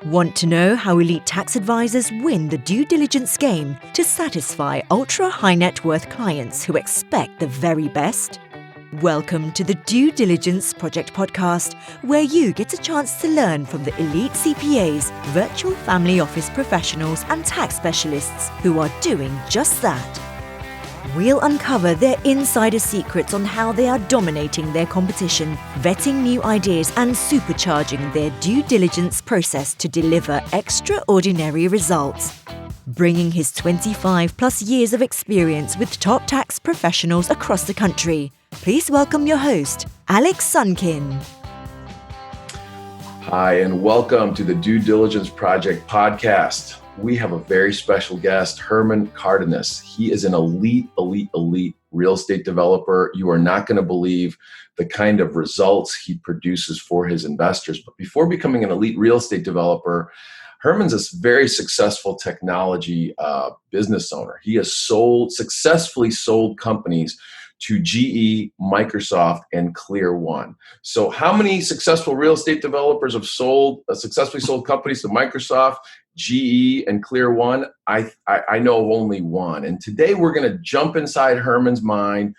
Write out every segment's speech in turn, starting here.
Want to know how elite tax advisors win the due diligence game to satisfy ultra-high net worth clients who expect the very best? Welcome to the Due Diligence Project podcast, where you get a chance to learn from the elite CPAs, virtual family office professionals, and tax specialists who are doing just that. We'll uncover their insider secrets on how they are dominating their competition, vetting new ideas, and supercharging their due diligence process to deliver extraordinary results. Bringing his 25 plus years of experience with top tax professionals across the country, please welcome your host, Alex Sunkin. Hi, and welcome to the Due Diligence Project podcast. We have a very special guest, Herman Cardenas. He is an elite real estate developer. You are not going to believe the kind of results he produces for his investors. But before becoming an elite real estate developer, Herman's a very successful technology business owner. He has successfully sold companies to GE, Microsoft, and Clear One. So how many successful real estate developers have successfully sold companies to Microsoft, GE, and Clear One? I know of only one. And today we're going to jump inside Herman's mind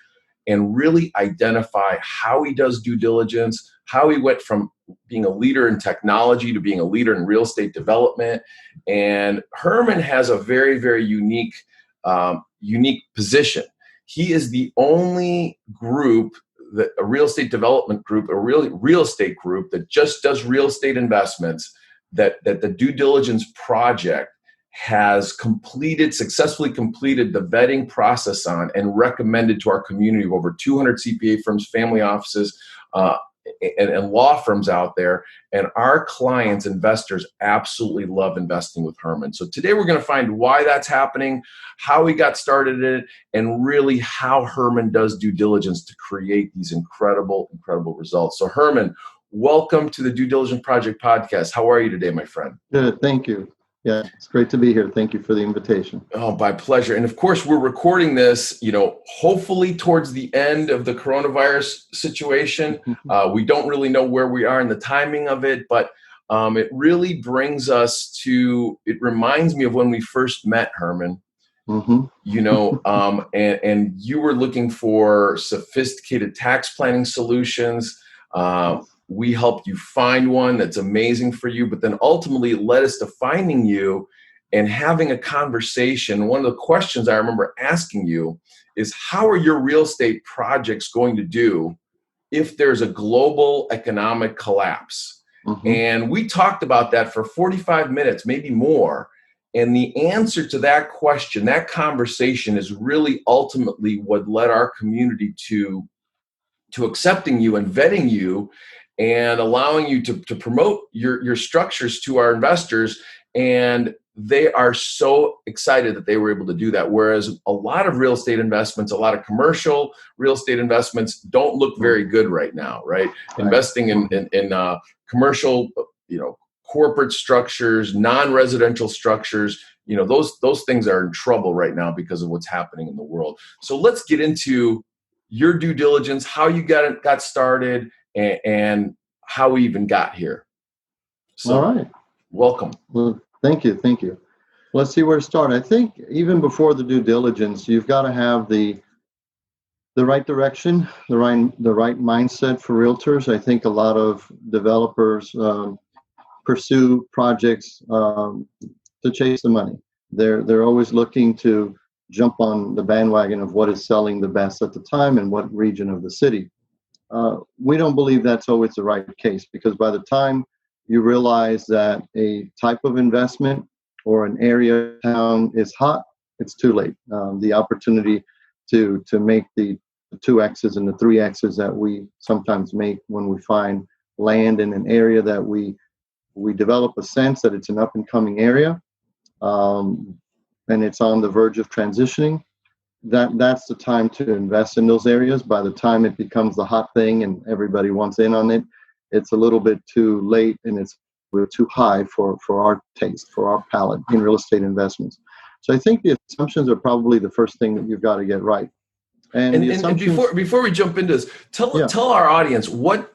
and really identify how he does due diligence, how he went from being a leader in technology to being a leader in real estate development. And Herman has a very, very unique position. He is the only group, a real estate development group, a real estate group that just does real estate investments that the due diligence project has successfully completed the vetting process on and recommended to our community of over 200 CPA firms, family offices, and law firms out there. And our clients, investors, absolutely love investing with Herman. So today we're going to find why that's happening, how he got started in it, and really how Herman does due diligence to create these incredible results. So Herman, welcome to the Due Diligence Project podcast. How are you today, my friend? Good, thank you. Yeah, it's great to be here. Thank you for the invitation. Oh, my pleasure. And of course, we're recording this, hopefully towards the end of the coronavirus situation. We don't really know where we are in the timing of it, but it really it reminds me of when we first met, Herman. And you were looking for sophisticated tax planning solutions. We helped you find one that's amazing for you, but then ultimately it led us to finding you and having a conversation. One of the questions I remember asking you is, how are your real estate projects going to do if there's a global economic collapse? And we talked about that for 45 minutes, maybe more. And the answer to that question, that conversation, is really ultimately what led our community to accepting you and vetting you and allowing you to promote your structures to our investors. And they are so excited that they were able to do that. Whereas a lot of real estate investments, a lot of commercial real estate investments don't look very good right now, right? Investing in commercial, corporate structures, non-residential structures, those things are in trouble right now because of what's happening in the world. So let's get into your due diligence, how you got started, and how we even got here. So, all right. Welcome. Well, thank you. Let's see where to start. I think even before the due diligence, you've got to have the right direction, the right mindset for realtors. I think a lot of developers pursue projects to chase the money. They're always looking to jump on the bandwagon of what is selling the best at the time and what region of the city. We don't believe that's always the right case, because by the time you realize that a type of investment or an area of town is hot, it's too late. The opportunity to make the 2X's and the 3X's that we sometimes make when we find land in an area that we develop a sense that it's an up and coming area, and it's on the verge of transitioning. That's the time to invest in those areas. By the time it becomes the hot thing and everybody wants in on it, it's a little bit too late, and we're too high for our taste, for our palate in real estate investments. So I think the assumptions are probably the first thing that you've got to get right. And before we jump into this, tell our audience what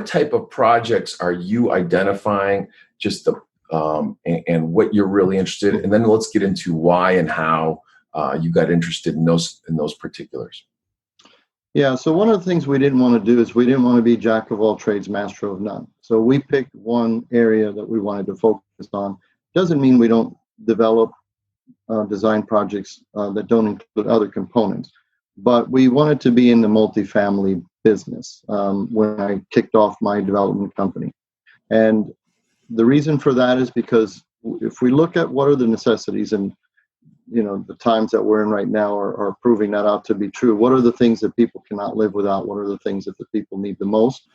type of projects are you identifying? Just and what you're really interested in. And then let's get into why and how you got interested in those particulars. Yeah, so one of the things we didn't want to do is we didn't want to be jack of all trades, master of none. So we picked one area that we wanted to focus on. Doesn't mean we don't develop design projects that don't include other components. But we wanted to be in the multifamily business when I kicked off my development company. And the reason for that is because if we look at what are the necessities, and the times that we're in right now are proving that out to be true. What are the things that people cannot live without? What are the things that the people need the most?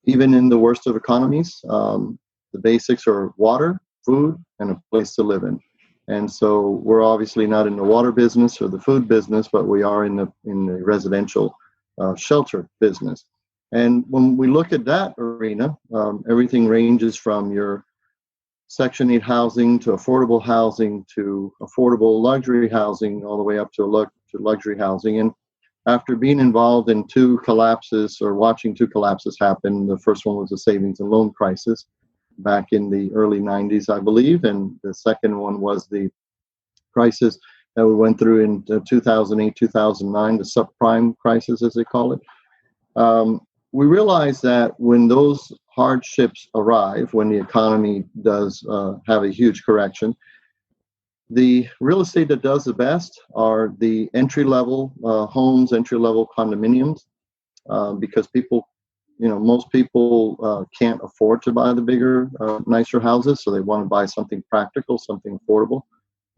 Even in the worst of economies, the basics are water, food, and a place to live in. And so we're obviously not in the water business or the food business, but we are in the residential shelter business. And when we look at that arena, everything ranges from your Section 8 housing to affordable housing to affordable luxury housing, all the way up to luxury housing. And after being involved in two collapses, or watching two collapses happen, the first one was the savings and loan crisis back in the early 90s, I believe, and the second one was the crisis that we went through in 2008, 2009, the subprime crisis, as they call it. We realized that when those hardships arrive, when the economy does have a huge correction, the real estate that does the best are the entry-level homes, entry-level condominiums, because people, most people can't afford to buy the bigger, nicer houses, so they want to buy something practical, something affordable.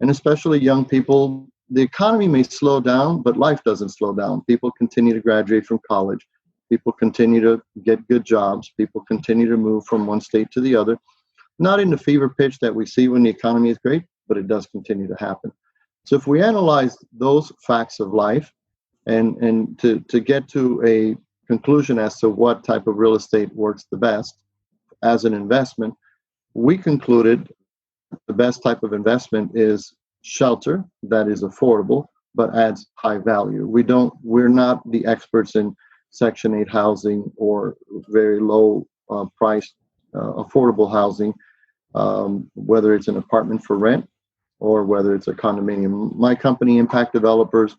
And especially young people, the economy may slow down, but life doesn't slow down. People continue to graduate from college. People continue to get good jobs. People continue to move from one state to the other. Not in the fever pitch that we see when the economy is great, but it does continue to happen. So if we analyze those facts of life and to get to a conclusion as to what type of real estate works the best as an investment, we concluded the best type of investment is shelter that is affordable but adds high value. We're not the experts in Section 8 housing or very low priced affordable housing, whether it's an apartment for rent or whether it's a condominium. My company, Impact Developers,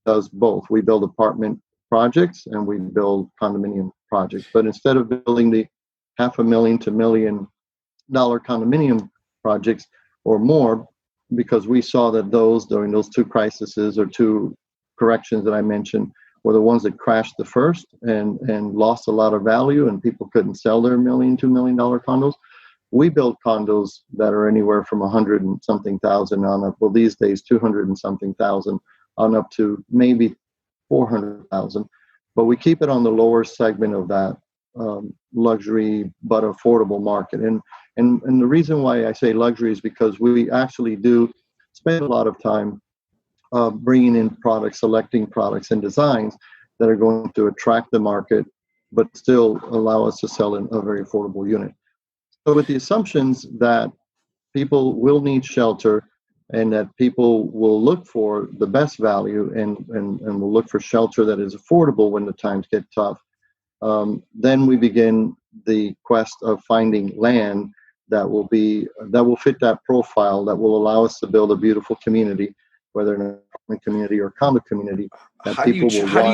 does both. We build apartment projects and we build condominium projects. But instead of building the $500,000 to $1 million condominium projects or more, because we saw that those during those two crises or two corrections that I mentioned were the ones that crashed the first and lost a lot of value, and people couldn't sell their $1 million, $2 million condos. We build condos that are anywhere from 100 and something thousand on up. Well, these days, 200 and something thousand on up to maybe 400,000. But we keep it on the lower segment of that luxury but affordable market. And the reason why I say luxury is because we actually do spend a lot of time bringing in products, selecting products and designs that are going to attract the market, but still allow us to sell in a very affordable unit. So with the assumptions that people will need shelter and that people will look for the best value and will look for shelter that is affordable when the times get tough, then we begin the quest of finding land that will fit that profile, that will allow us to build a beautiful community, whether an apartment community or condo community. How do you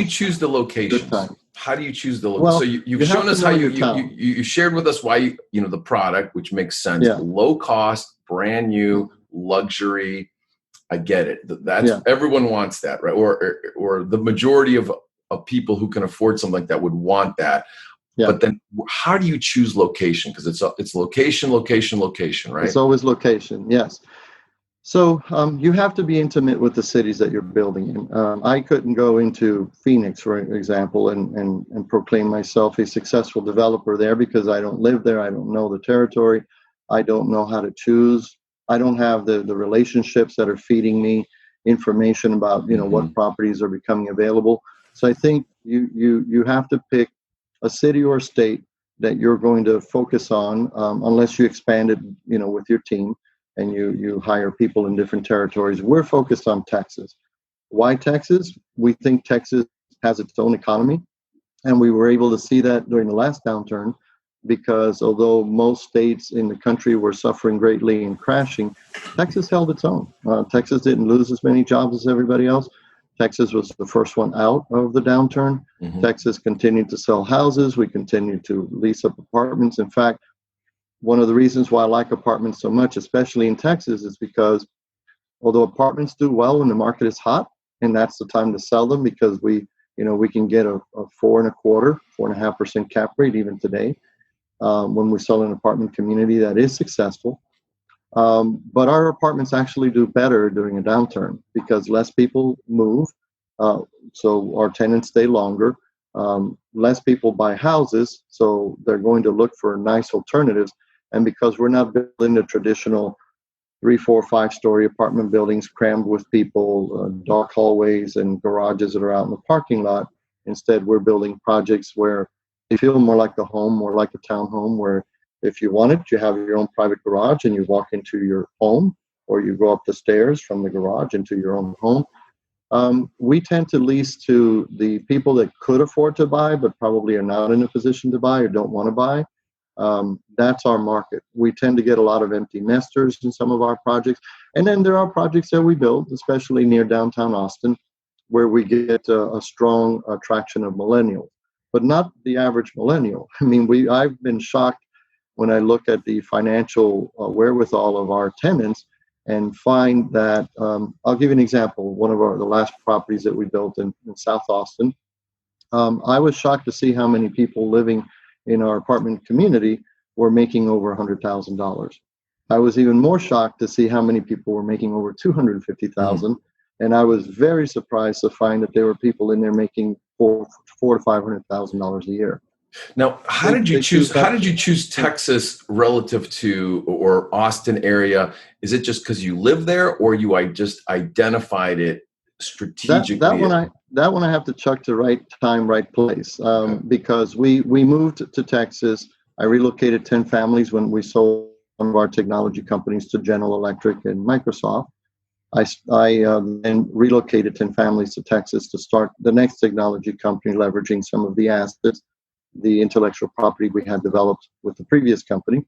choose the locations? How do you choose the location? Well, so you've shown us how you shared with us why the product, which makes sense. Yeah. Low cost, brand new, luxury. I get it. Everyone wants that, right? Or the majority of people who can afford something like that would want that. Yeah. But then how do you choose location? Because it's location, right? It's always location, yes. So you have to be intimate with the cities that you're building in. I couldn't go into Phoenix, for example, and proclaim myself a successful developer there because I don't live there. I don't know the territory. I don't know how to choose. I don't have the relationships that are feeding me information about what properties are becoming available. So I think you have to pick a city or a state that you're going to focus on, unless you expand it, with your team and you hire people in different territories. We're focused on Texas. Why Texas? We think Texas has its own economy, and we were able to see that during the last downturn because although most states in the country were suffering greatly and crashing, Texas held its own. Texas didn't lose as many jobs as everybody else. Texas was the first one out of the downturn. Mm-hmm. Texas continued to sell houses. We continued to lease up apartments. In fact, one of the reasons why I like apartments so much, especially in Texas, is because although apartments do well when the market is hot, and that's the time to sell them because we can get a 4.25%, 4.5% cap rate even today when we sell an apartment community that is successful. But our apartments actually do better during a downturn because less people move, so our tenants stay longer. Less people buy houses, so they're going to look for nice alternatives. And because we're not building the traditional 3, 4, 5-story apartment buildings crammed with people, dark hallways and garages that are out in the parking lot, instead we're building projects where they feel more like a home, more like a townhome, where if you want it, you have your own private garage and you walk into your home, or you go up the stairs from the garage into your own home. We tend to lease to the people that could afford to buy, but probably are not in a position to buy or don't want to buy. That's our market. We tend to get a lot of empty nesters in some of our projects. And then there are projects that we build, especially near downtown Austin, where we get a strong attraction of millennials, but not the average millennial. I mean, I've been shocked when I look at the financial wherewithal of our tenants and find that, I'll give you an example. One of the last properties that we built in South Austin, I was shocked to see how many people living in our apartment community were making over $100,000. I was even more shocked to see how many people were making over $250,000, and I was very surprised to find that there were people in there making $400,000 to $500,000 a year. Now, how did you choose Texas relative to or Austin area? Is it just because you live there, or you just identified it strategically? That one I have to chuck to right time, right place, because we moved to Texas. I relocated 10 families when we sold one of our technology companies to General Electric and Microsoft. I then relocated 10 families to Texas to start the next technology company, leveraging some of the assets, the intellectual property we had developed with the previous company.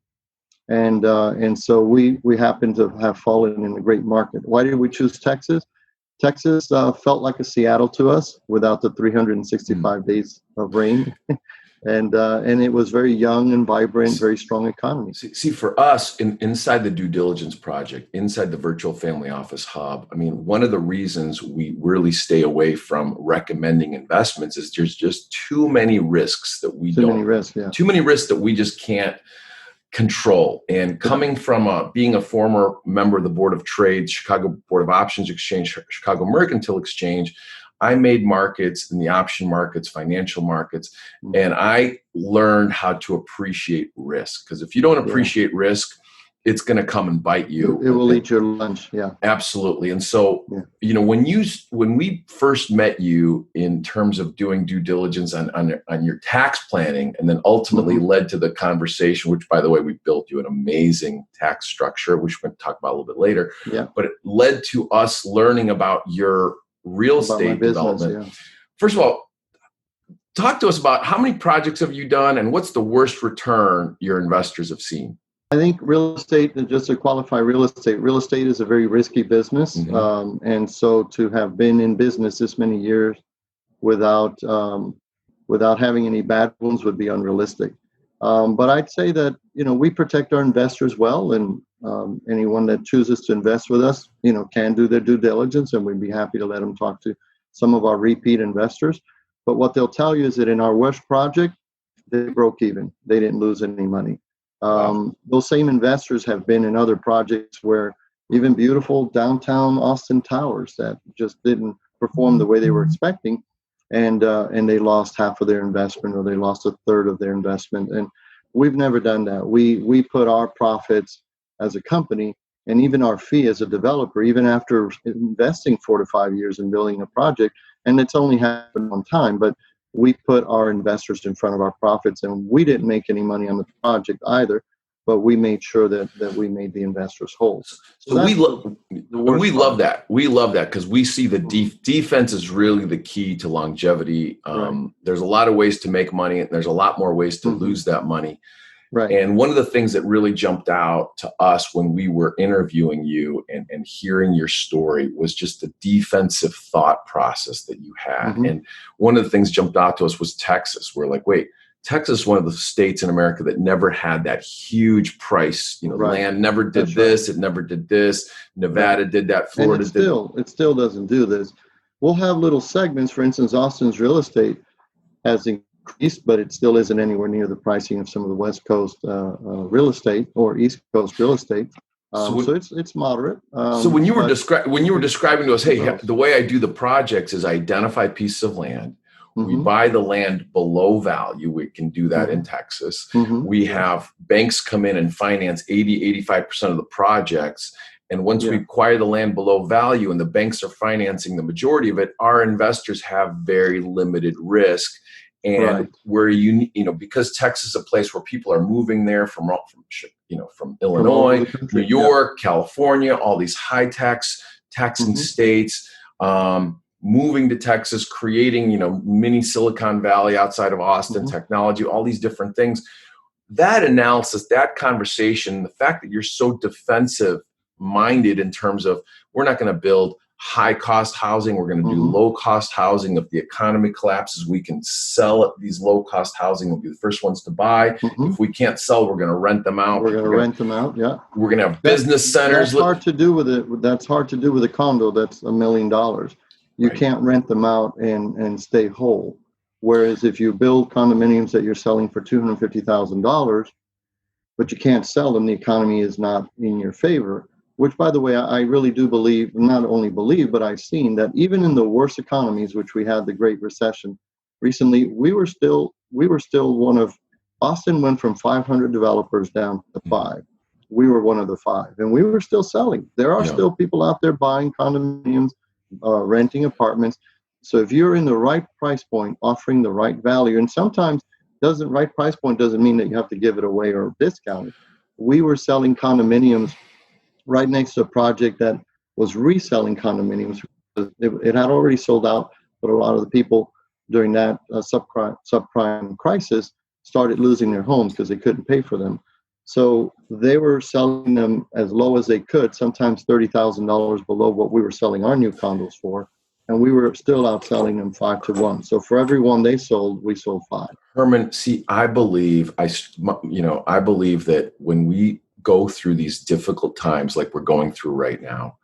And so we happened to have fallen in a great market. Why did we choose Texas? Texas felt like a Seattle to us without the 365 days of rain. And it was very young and vibrant, very strong economy. See, for us, inside the due diligence project, inside the virtual family office hub, I mean, one of the reasons we really stay away from recommending investments is there's just too many risks that we Too many risks that we just can't control. And coming from being a former member of the Board of Trade, Chicago Board of Options Exchange, Chicago Mercantile Exchange, I made markets in the option markets, financial markets, and I learned how to appreciate risk. Because if you don't appreciate risk, it's going to come and bite you. It will eat your lunch. Yeah, absolutely. And so, when we first met you in terms of doing due diligence on your tax planning, and then ultimately led to the conversation, which, by the way, we built you an amazing tax structure, which we're going to talk about a little bit later. Yeah. But it led to us learning about your real estate development. First of all, talk to us about how many projects have you done and what's the worst return your investors have seen? I think real estate, and just to qualify real estate is a very risky business. And so to have been in business this many years without having any bad ones would be unrealistic. But I'd say that, we protect our investors well, and anyone that chooses to invest with us, can do their due diligence, and we'd be happy to let them talk to some of our repeat investors. But what they'll tell you is that in our West project, they broke even. They didn't lose any money. Those same investors have been in other projects where even beautiful downtown Austin towers that just didn't perform the way they were expecting, and they lost half of their investment, or they lost a third of their investment. And we've never done that. We put our profits as a company, and even our fee as a developer, even after investing 4 to 5 years in building a project, and it's only happened one time, but we put our investors in front of our profits, and we didn't make any money on the project either. but we made sure that we made the investors whole. So we love that. We love that because we see the defense is really the key to longevity. Right. There's a lot of ways to make money, and there's a lot more ways to lose that money. Right. And one of the things that really jumped out to us when we were interviewing you and hearing your story was just the defensive thought process that you had. And one of the things jumped out to us was Texas. We're like, wait, Texas is one of the states in America that never had that huge price. Land never did this. It never did this. Nevada did that. Florida did. It still doesn't do this. We'll have little segments. For instance, Austin's real estate has increased, but it still isn't anywhere near the pricing of some of the West Coast real estate or East Coast real estate. So it's moderate. So when you were describing to us, hey, the way I do the projects is I identify pieces of land. We buy the land below value. We can do that in Texas. We have banks come in and finance 85% of the projects. And once we acquire the land below value and the banks are financing the majority of it, our investors have very limited risk. And where because Texas is a place where people are moving there from Illinois, New York, California, all these high taxing states, moving to Texas, creating, mini Silicon Valley outside of Austin, technology, all these different things. That analysis, that conversation, the fact that you're so defensive minded in terms of we're not going to build high cost housing. We're going to do low cost housing. If the economy collapses, we can sell it. These low cost housing will be the first ones to buy. If we can't sell, we're going to rent them out. We're going to rent them out. Yeah. We're going to have business centers. That's hard to do with it. That's hard to do with a condo. That's $1 million. You can't rent them out and stay whole. Whereas if you build condominiums that you're selling for $250,000, but you can't sell them, the economy is not in your favor. Which, by the way, I really do believe, not only believe, but I've seen that even in the worst economies, which we had the Great Recession recently, we were still one of, Austin went from 500 developers down to 5. We were one of the 5, and we were still selling. There are still people out there buying condominiums, renting apartments. So if you're in the right price point, offering the right value, and sometimes right price point doesn't mean that you have to give it away or discount it. We were selling condominiums right next to a project that was reselling condominiums. It had already sold out, but a lot of the people during that subprime crisis started losing their homes because they couldn't pay for them. So they were selling them as low as they could, sometimes $30,000 below what we were selling our new condos for. And we were still outselling them 5 to 1. So for every one they sold, we sold 5. Herman, see, I believe that when we go through these difficult times like we're going through right now,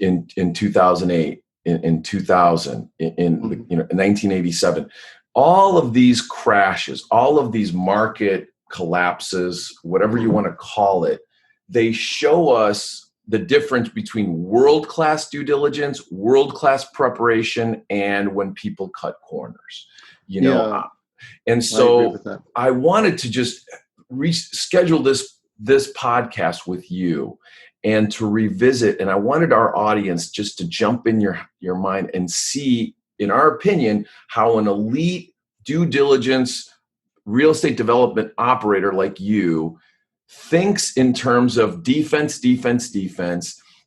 in 2008, in 2000, in 1987, all of these crashes, all of these market collapses, whatever you want to call it, they show us the difference between world-class due diligence, world-class preparation, and when people cut corners. And so I wanted to just reschedule this podcast with you and to revisit. And I wanted our audience just to jump in your mind and see, in our opinion, how an elite due diligence real estate development operator like you thinks in terms of defense,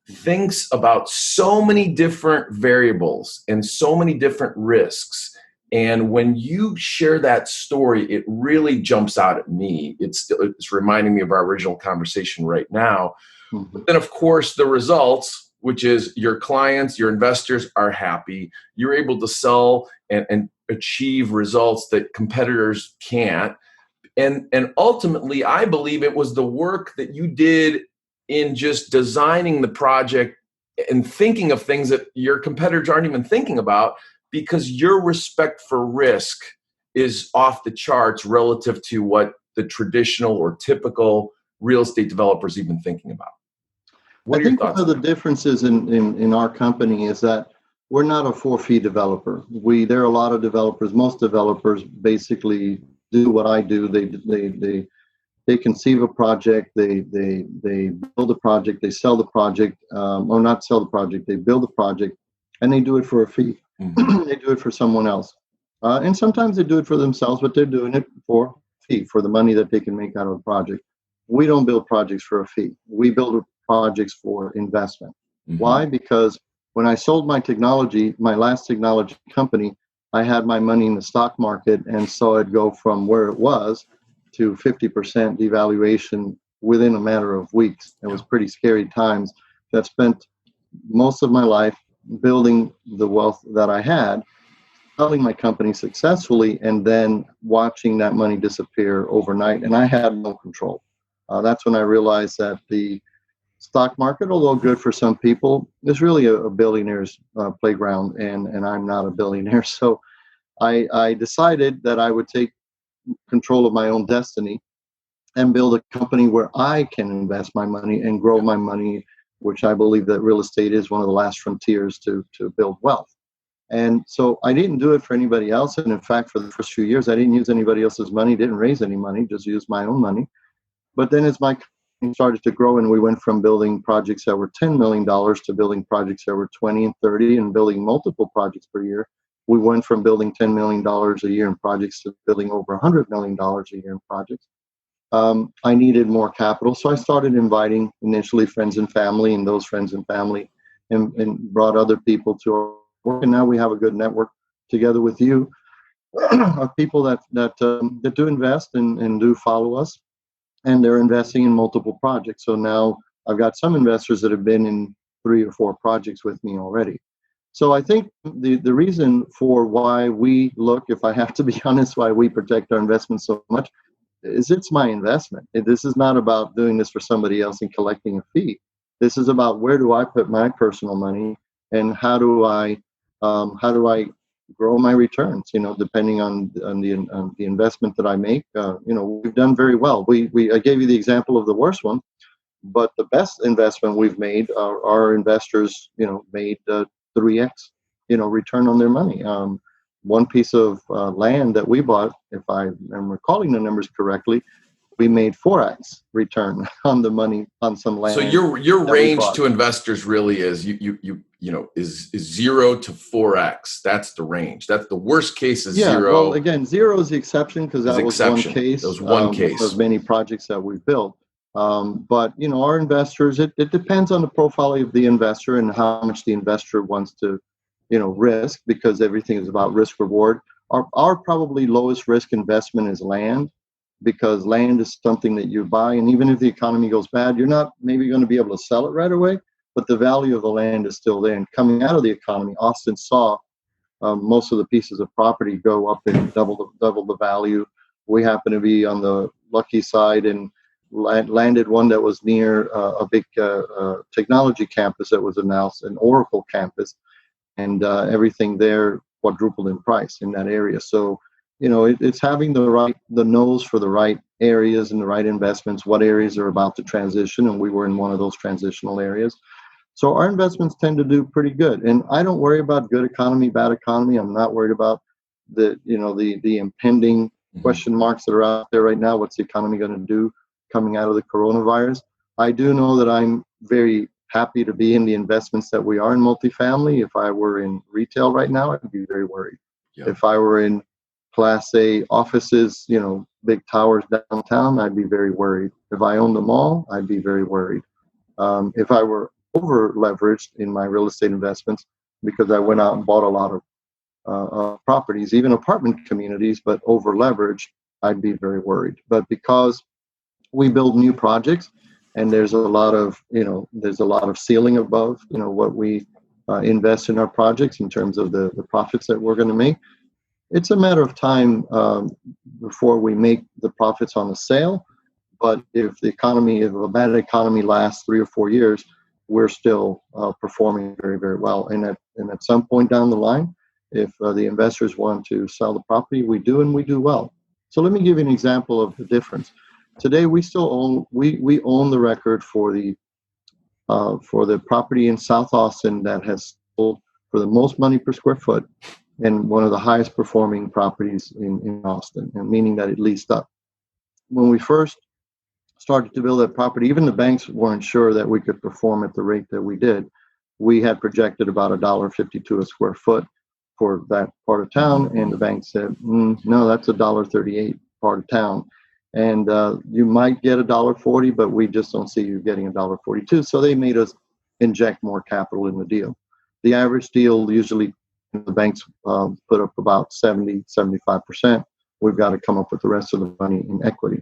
thinks about so many different variables and so many different risks. And when you share that story, it really jumps out at me. It's reminding me of our original conversation right now. But then, of course, the results, which is your clients, your investors are happy. You're able to sell and achieve results that competitors can't. And ultimately, I believe it was the work that you did in just designing the project and thinking of things that your competitors aren't even thinking about, because your respect for risk is off the charts relative to what the traditional or typical real estate developers even thinking about. What are your thoughts? One of the differences in our company is that we're not a for-fee developer. There are a lot of developers. Most developers basically do what I do. They conceive a project, they build a project, they sell the project, or not sell the project, they build the project, and they do it for a fee. They do it for someone else. And sometimes they do it for themselves, but they're doing it for fee, for the money that they can make out of the project. we don't build projects for a fee. We build projects for investment. Why? Because when I sold my technology, my last technology company, I had my money in the stock market and saw it go from where it was to 50% devaluation within a matter of weeks. It was pretty scary times. I've spent most of my life building the wealth that I had, selling my company successfully, and then watching that money disappear overnight. And I had no control. That's when I realized that the stock market, although good for some people, is really a billionaire's playground, and I'm not a billionaire. So I decided that I would take control of my own destiny and build a company where I can invest my money and grow my money, which I believe that real estate is one of the last frontiers to build wealth. And so I didn't do it for anybody else. And in fact, for the first few years, I didn't use anybody else's money, didn't raise any money, just used my own money. But then as my company started to grow, and we went from building projects that were $10 million to building projects that were 20 and 30 and building multiple projects per year, we went from building $10 million a year in projects to building over $100 million a year in projects. I needed more capital. So I started inviting initially friends and family, and those friends and family and brought other people to our work. And now we have a good network together with you of people that do invest and do follow us, and they're investing in multiple projects. So now I've got some investors that have been in 3 or 4 projects with me already. So I think the reason for why we look, if I have to be honest, why we protect our investments so much, is it's my investment. This is not about doing this for somebody else and collecting a fee. This is about where do I put my personal money, and how do I grow my returns? Depending on the investment that I make. We've done very well. I gave you the example of the worst one, but the best investment we've made, our investors, made 3x, return on their money. One piece of land that we bought, if I am recalling the numbers correctly, we made 4x return on the money on some land. So your range to investors really is is 0 to 4x. That's the range. That's the worst case is 0. Well, again, 0 is the exception, because that was one case. That was one case of many projects that we've built. But our investors, it depends on the profile of the investor and how much the investor wants to risk, because everything is about risk reward. Our probably lowest risk investment is land, because land is something that you buy, and even if the economy goes bad, you're not maybe going to be able to sell it right away, but the value of the land is still there. And coming out of the economy, Austin saw most of the pieces of property go up and double the value. We happen to be on the lucky side and landed one that was near a big technology campus that was announced, an Oracle campus, and everything there quadrupled in price in that area. So, it's having the nose for the right areas and the right investments, what areas are about to transition, and we were in one of those transitional areas. So our investments tend to do pretty good. And I don't worry about good economy, bad economy. I'm not worried about the impending question marks that are out there right now. What's the economy going to do coming out of the coronavirus? I do know that I'm very happy to be in the investments that we are in multifamily. If I were in retail right now, I'd be very worried. Yeah. If I were in Class A offices, big towers downtown, I'd be very worried. If I owned the mall, I'd be very worried. If I were over leveraged in my real estate investments, because I went out and bought a lot of properties, even apartment communities, but over leveraged, I'd be very worried. But because we build new projects, and there's a lot of ceiling above, what we invest in our projects in terms of the profits that we're going to make. It's a matter of time before we make the profits on the sale. But if a bad economy lasts 3 or 4 years, we're still performing very, very well. And at some point down the line, if the investors want to sell the property, we do, and we do well. So let me give you an example of the difference. Today, we still own the record for the property in South Austin that has sold for the most money per square foot, and one of the highest performing properties in Austin, and meaning that it leased up. When we first started to build that property, even the banks weren't sure that we could perform at the rate that we did. We had projected about $1.52 a square foot for that part of town, and the bank said, no, that's $1.38 part of town. and you might get $1.40, but we just don't see you getting $1.42. So they made us inject more capital in the deal. The average deal, usually the banks put up about 75%. We've got to come up with the rest of the money in equity.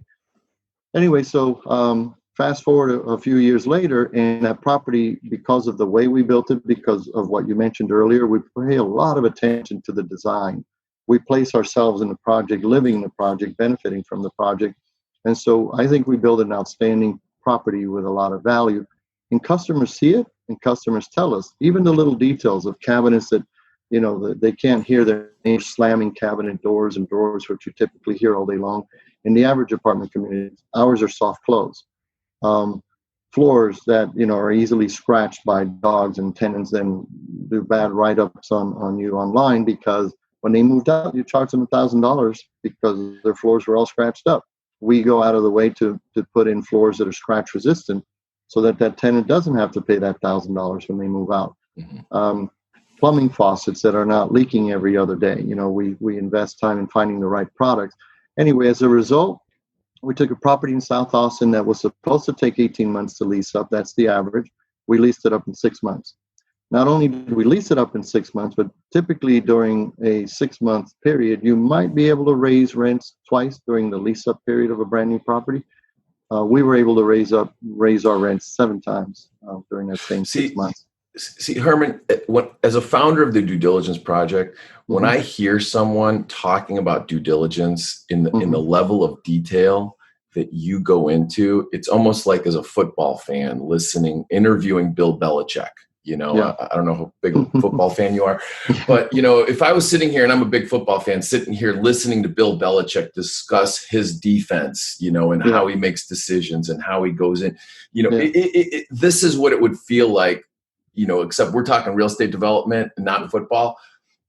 Anyway, so fast forward a few years later, and that property, because of the way we built it, because of what you mentioned earlier, we pay a lot of attention to the design. We place ourselves in the project, living in the project, benefiting from the project. And so I think we build an outstanding property with a lot of value. And customers see it, and customers tell us, even the little details of cabinets that, they can't hear their neighbors slamming cabinet doors and drawers, which you typically hear all day long. In the average apartment community, ours are soft close. Floors that, are easily scratched by dogs, and tenants then do bad write-ups on you online, because when they moved out, you charge them $1,000 because their floors were all scratched up. We go out of the way to put in floors that are scratch resistant, so that tenant doesn't have to pay that $1,000 when they move out. Mm-hmm. Plumbing faucets that are not leaking every other day. We invest time in finding the right products. Anyway, as a result, we took a property in South Austin that was supposed to take 18 months to lease up. That's the average. We leased it up in 6 months. Not only did we lease it up in 6 months, but typically during a 6-month period, you might be able to raise rents twice during the lease-up period of a brand new property. We were able to raise our rents 7 times during that same 6 months. See, Herman, as a founder of the due diligence project, when I hear someone talking about due diligence in the level of detail that you go into, it's almost like as a football fan interviewing Bill Belichick. Yeah. I don't know how big a football fan you are, but if I was sitting here, and I'm a big football fan, sitting here listening to Bill Belichick discuss his defense, and how he makes decisions and how he goes in, this is what it would feel like. Except we're talking real estate development and not football.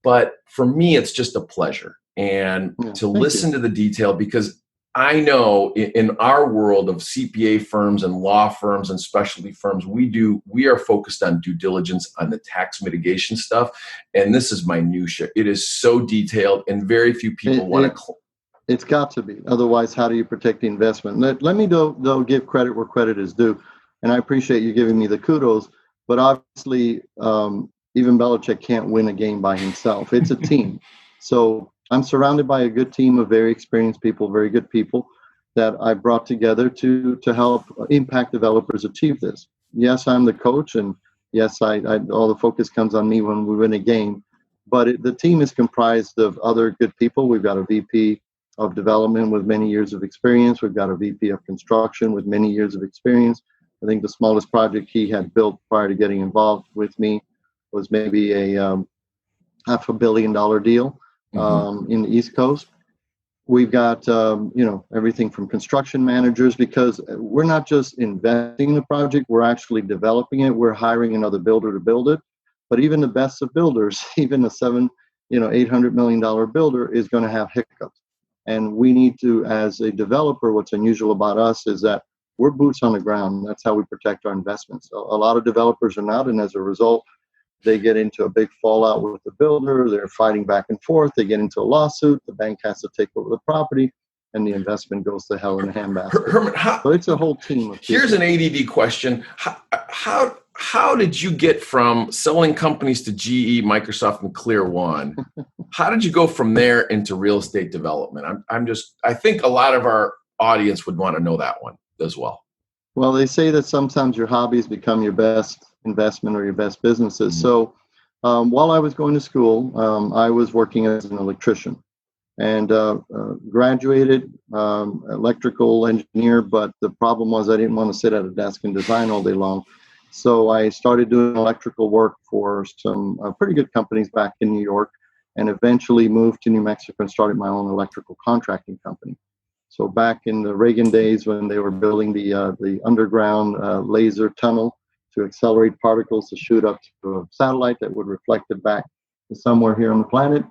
But for me, it's just a pleasure. And to listen to the detail, because I know in our world of CPA firms and law firms and specialty firms, we are focused on due diligence on the tax mitigation stuff. And this is minutia. It is so detailed, and very few people want to. It's got to be. Otherwise, how do you protect the investment? Let me, though, give credit where credit is due. And I appreciate you giving me the kudos. But obviously, even Belichick can't win a game by himself. It's a team. So I'm surrounded by a good team of very experienced people, very good people that I brought together to help impact developers achieve this. Yes, I'm the coach, and yes, I all the focus comes on me when we win a game. But the team is comprised of other good people. We've got a VP of development with many years of experience. We've got a VP of construction with many years of experience. I think the smallest project he had built prior to getting involved with me was maybe a $500 million deal in the East Coast. We've got everything from construction managers, because we're not just investing in the project, we're actually developing it. We're hiring another builder to build it. But even the best of builders, even a $800 million builder is going to have hiccups. And we need to, as a developer, what's unusual about us is that we're boots on the ground. That's how we protect our investments. So a lot of developers are not, and as a result, they get into a big fallout with the builder. They're fighting back and forth. They get into a lawsuit. The bank has to take over the property, and the investment goes to hell in a handbasket. Herman, so it's a whole team of people. Here's an ADD question. How did you get from selling companies to GE, Microsoft, and Clear One? How did you go from there into real estate development? I think a lot of our audience would want to know that one as well. Well, they say that sometimes your hobbies become your best investment or your best businesses. So while I was going to school, I was working as an electrician and graduated electrical engineer. But the problem was I didn't want to sit at a desk and design all day long. So I started doing electrical work for some pretty good companies back in New York, and eventually moved to New Mexico and started my own electrical contracting company. So back in the Reagan days, when they were building the underground laser tunnel to accelerate particles to shoot up to a satellite that would reflect it back to somewhere here on the planet,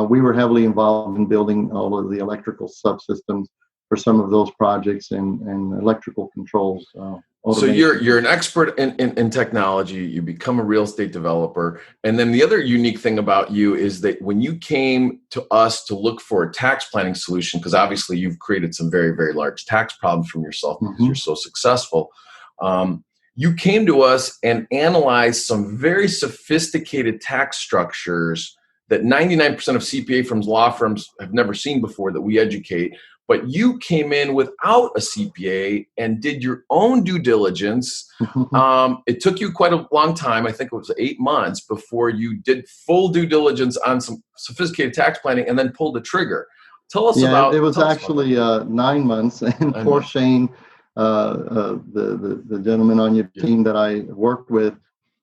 we were heavily involved in building all of the electrical subsystems for some of those projects and electrical controls So automation. you're an expert in technology. You become a real estate developer. And then the other unique thing about you is that when you came to us to look for a tax planning solution, because obviously you've created some very, very large tax problems from yourself because you're so successful. You came to us and analyzed some very sophisticated tax structures that 99% of CPA firms, law firms have never seen before that we educate. But you came in without a CPA and did your own due diligence. It took you quite a long time. I think it was 8 months before you did full due diligence on some sophisticated tax planning and then pulled the trigger. Tell us about. It was actually 9 months, and poor Shane, the gentleman on your team that I worked with,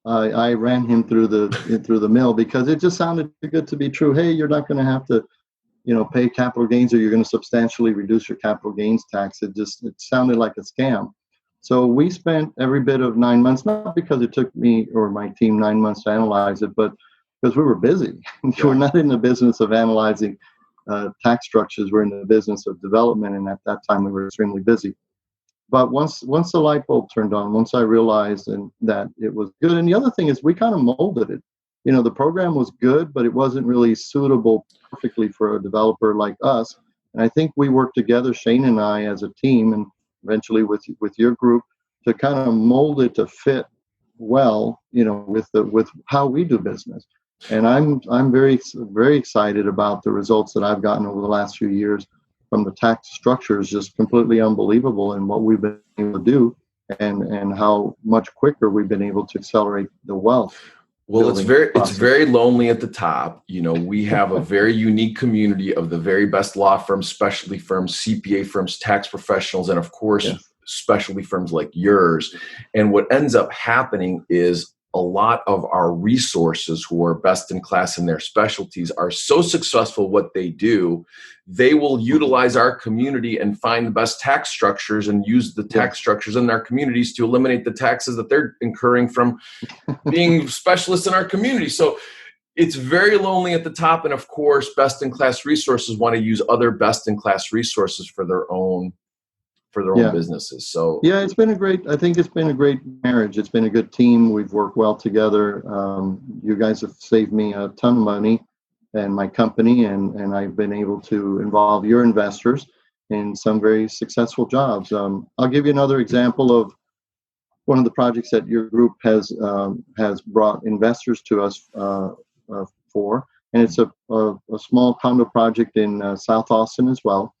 I ran him through the mill because it just sounded too good to be true. Hey, you're not going to have to, pay capital gains, or you're going to substantially reduce your capital gains tax. It sounded like a scam. So we spent every bit of 9 months, not because it took me or my team 9 months to analyze it, but because we were busy. We're not in the business of analyzing tax structures. We're in the business of development, and at that time we were extremely busy. But once the light bulb turned on, once I realized that it was good, and the other thing is we kind of molded it. The program was good, but it wasn't really suitable perfectly for a developer like us. And I think we worked together, Shane and I, as a team, and eventually with your group, to kind of mold it to fit well, with how we do business. And I'm very, very excited about the results that I've gotten over the last few years from the tax structure. Is just completely unbelievable in what we've been able to do, and how much quicker we've been able to accelerate the wealth. Well, it's very lonely at the top. We have a very unique community of the very best law firms, specialty firms, CPA firms, tax professionals, and of course, specialty firms like yours. And what ends up happening is a lot of our resources who are best in class in their specialties are so successful what they do, they will utilize our community and find the best tax structures and use the tax structures in their communities to eliminate the taxes that they're incurring from being specialists in our community. So it's very lonely at the top. And of course, best in class resources want to use other best in class resources for their own businesses. So it's been I think it's been a great marriage. It's been a good team. We've worked well together. You guys have saved me a ton of money and my company, and I've been able to involve your investors in some very successful jobs. I'll give you another example of one of the projects that your group has brought investors to us for, and it's a small condo project in South Austin as well.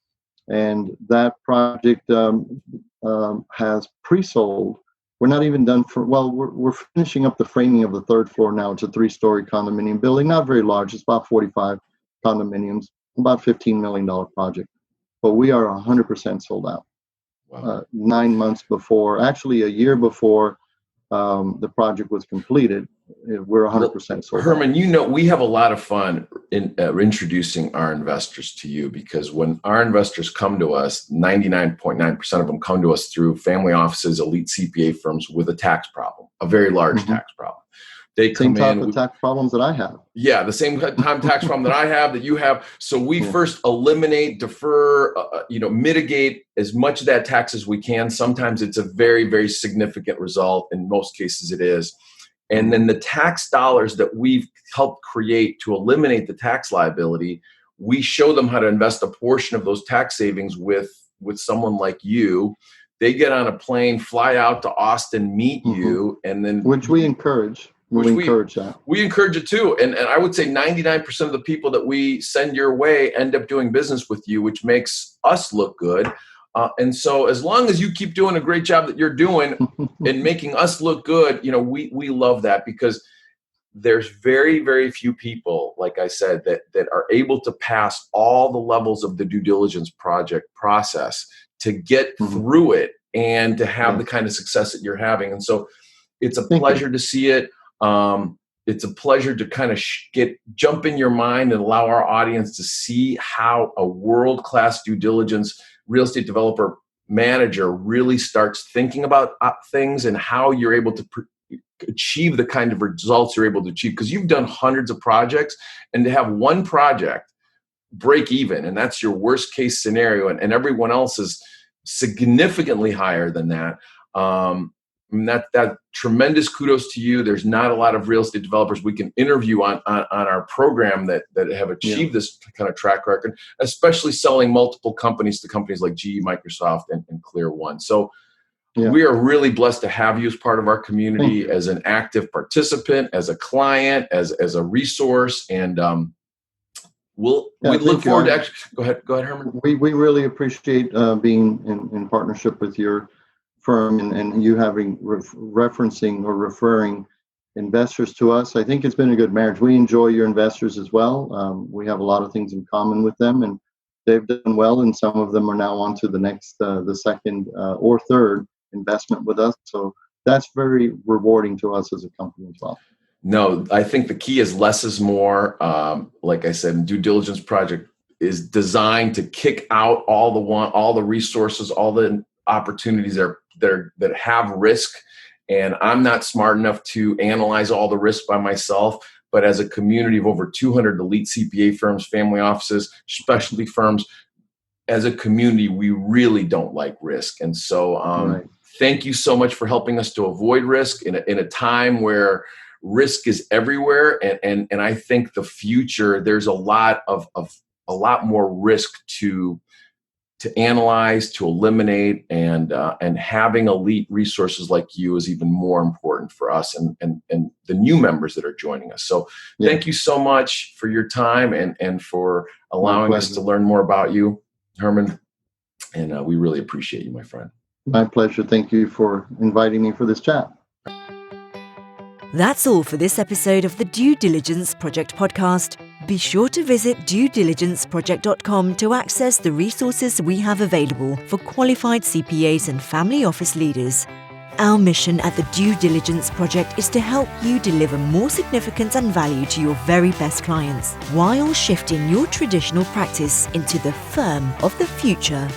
And that project has pre-sold. We're not even done we're finishing up the framing of the third floor now. It's a 3-story condominium building, not very large. It's about 45 condominiums, about $15 million project. But we are 100% sold out. Wow. 9 months before, actually a year before the project was completed, we're 100% sold Herman, out. we have a lot of fun in introducing our investors to you, because when our investors come to us, 99.9% of them come to us through family offices, elite CPA firms with a tax problem, a very large tax problem. They come same type of tax problems that I have. Yeah, the same time tax problem that I have, that you have. So we first eliminate, defer, mitigate as much of that tax as we can. Sometimes it's a very, very significant result. In most cases, it is. And then the tax dollars that we've helped create to eliminate the tax liability, we show them how to invest a portion of those tax savings with someone like you. They get on a plane, fly out to Austin, meet you, and then... Which we encourage. We encourage that. We encourage it too. And I would say 99% of the people that we send your way end up doing business with you, which makes us look good. And so as long as you keep doing a great job that you're doing and making us look good, we love that, because there's very, very few people, like I said, that are able to pass all the levels of the due diligence project process to get through it and to have the kind of success that you're having. And so it's a pleasure to see it. It's a pleasure to kind of jump in your mind and allow our audience to see how a world-class due diligence real estate developer manager really starts thinking about things and how you're able to achieve the kind of results you're able to achieve. Because you've done hundreds of projects, and to have one project break even, and that's your worst case scenario, and everyone else is significantly higher than that. that tremendous kudos to you. There's not a lot of real estate developers we can interview on our program that have achieved this kind of track record, especially selling multiple companies to companies like GE, Microsoft, and Clear One. So we are really blessed to have you as part of our community, as an active participant, as a client, as a resource, and we look forward to go ahead, Herman. We really appreciate being in partnership with your firm and you having referencing or referring investors to us. I think it's been a good marriage. We enjoy your investors as well. We have a lot of things in common with them, and they've done well, and some of them are now on to the next, the second or third investment with us. So that's very rewarding to us as a company as well. No, I think the key is less is more. Like I said, due diligence project is designed to kick out all the resources, all the opportunities that have risk. And I'm not smart enough to analyze all the risk by myself. But as a community of over 200 elite CPA firms, family offices, specialty firms, as a community, we really don't like risk. And so thank you so much for helping us to avoid risk in a time where risk is everywhere. And I think the future, there's a lot more risk to analyze, to eliminate, and having elite resources like you is even more important for us and the new members that are joining us. So thank you so much for your time and for allowing us to learn more about you, Herman. And we really appreciate you, my friend. My pleasure. Thank you for inviting me for this chat. That's all for this episode of the Due Diligence Project podcast. Be sure to visit duediligenceproject.com to access the resources we have available for qualified CPAs and family office leaders. Our mission at the Due Diligence Project is to help you deliver more significance and value to your very best clients while shifting your traditional practice into the firm of the future.